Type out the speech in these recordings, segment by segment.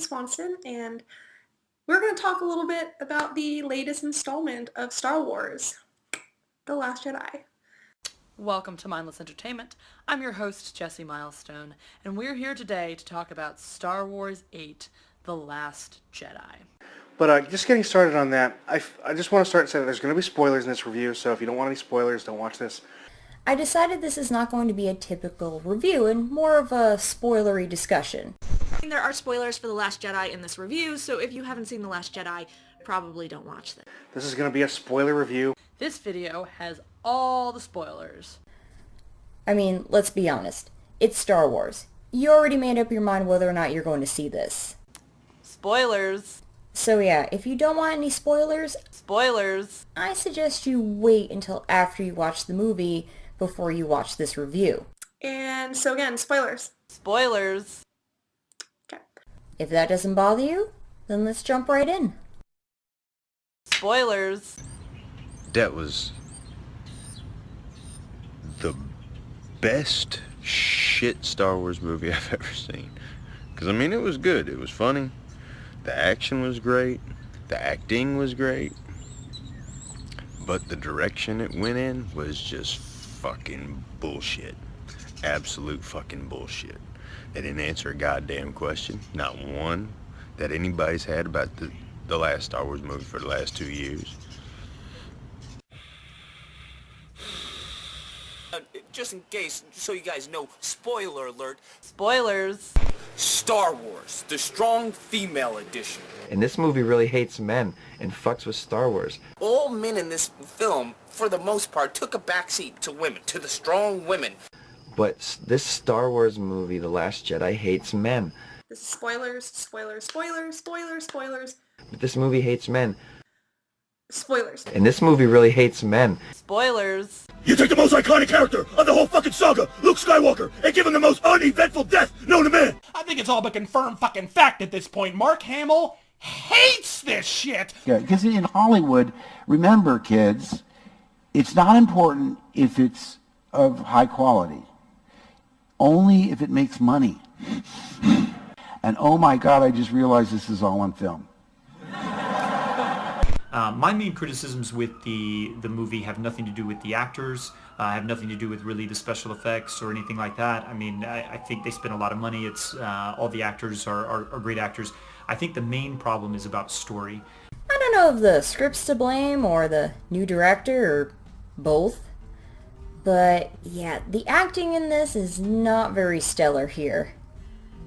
Swanson, and we're going to talk a little bit about the latest installment of Star Wars, The Last Jedi. Welcome to Mindless Entertainment. I'm your host, Jesse Milestone, and we're here today to talk about Star Wars 8, The Last Jedi. But just getting started on that, I just want to start saying that there's going to be spoilers in this review, so if you don't want any spoilers, don't watch this. I decided this is not going to be a typical review and more of a spoilery discussion. There are spoilers for The Last Jedi in this review, so if you haven't seen The Last Jedi, probably don't watch this. This is going to be a spoiler review. This video has all the spoilers. I mean, let's be honest. It's Star Wars. You already made up your mind whether or not you're going to see this. Spoilers. So yeah, if you don't want any spoilers, I suggest you wait until after you watch the movie before you watch this review. And so again, spoilers. Okay. If that doesn't bother you, then let's jump right in. Spoilers. That was the best shit Star Wars movie I've ever seen. Because, I mean, it was good. It was funny. The action was great. The acting was great. But the direction it went in was just fucking bullshit. Absolute fucking bullshit. They didn't answer a goddamn question. Not one that anybody's had about the last Star Wars movie for the last 2 years. Just in case, so you guys know, spoiler alert. Spoilers. Star Wars, the strong female edition. And this movie really hates men and fucks with Star Wars. All men in this film, for the most part, took a backseat to women, to the strong women. But this Star Wars movie, The Last Jedi, hates men. This is spoilers. But this movie hates men. Spoilers. And this movie really hates men. Spoilers. You take the most iconic character of the whole fucking saga, Luke Skywalker, and give him the most uneventful death known to man! I think it's all but confirmed fucking fact at this point. Mark Hamill hates this shit! Yeah, because in Hollywood, remember kids, it's not important if it's of high quality. Only if it makes money. And oh my God, I just realized this is all on film. My main criticisms with the movie have nothing to do with the actors, have nothing to do with really the special effects or anything like that. I mean, I think they spent a lot of money. It's all the actors are great actors. I think the main problem is about story. I don't know if the script's to blame or the new director or both. But yeah, the acting in this is not very stellar here.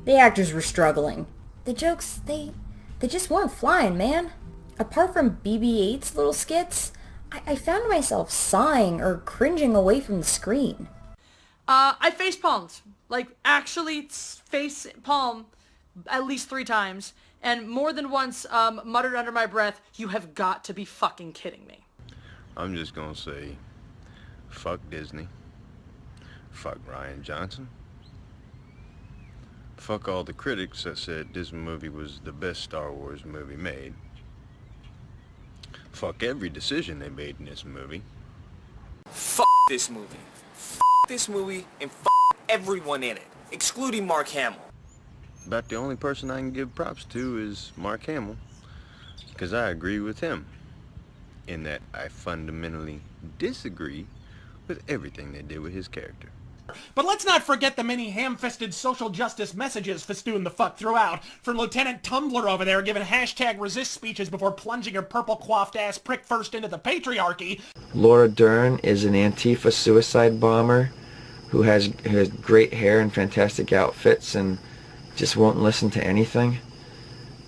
The actors were struggling. The jokes, they just weren't flying, man. Apart from BB-8's little skits, I found myself sighing or cringing away from the screen. I face-palmed. Like, actually face-palm at least 3 times. And more than once muttered under my breath, "You have got to be fucking kidding me." I'm just gonna say, fuck Disney. Fuck Rian Johnson. Fuck all the critics that said this movie was the best Star Wars movie made. Fuck every decision they made in this movie. Fuck this movie. Fuck this movie and fuck everyone in it, excluding Mark Hamill. About the only person I can give props to is Mark Hamill, because I agree with him in that I fundamentally disagree with everything they did with his character. But let's not forget the many ham-fisted social justice messages festooned the fuck throughout, from Lieutenant Tumbler over there giving hashtag resist speeches before plunging her purple-coiffed ass prick first into the patriarchy. Laura Dern is an Antifa suicide bomber who has great hair and fantastic outfits and just won't listen to anything.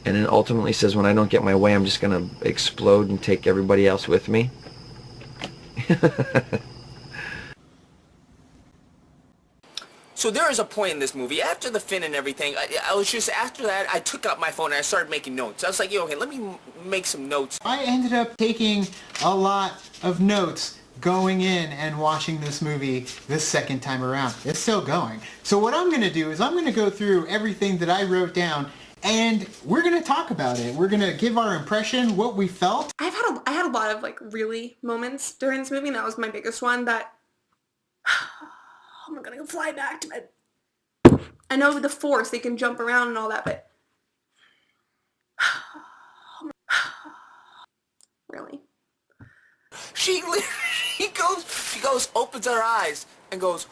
And then ultimately says, when I don't get my way, I'm just going to explode and take everybody else with me. So there is a point in this movie, after the fin and everything, I was just, after that, I took out my phone and I started making notes. I was like, yo, okay, let me make some notes. I ended up taking a lot of notes going in and watching this movie this second time around. It's still going. So what I'm going to do is I'm going to go through everything that I wrote down and we're going to talk about it. We're going to give our impression, what we felt. I had a lot of like really moments during this movie, and that was my biggest one, that I'm gonna go fly back to my... I know with the Force they can jump around and all that, but she goes, opens her eyes and goes.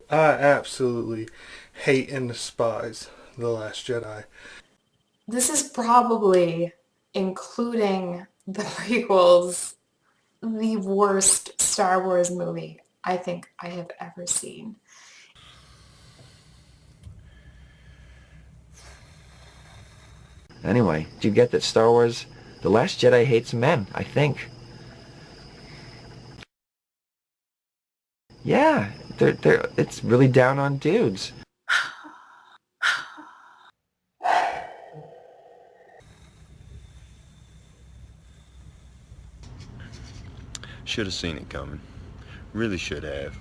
I absolutely hate and despise The Last Jedi. This is probably, including the prequels, the worst Star Wars movie I think I have ever seen. Anyway, do you get that Star Wars, The Last Jedi hates men, I think. Yeah, it's really down on dudes. Should have seen it coming. Really should have.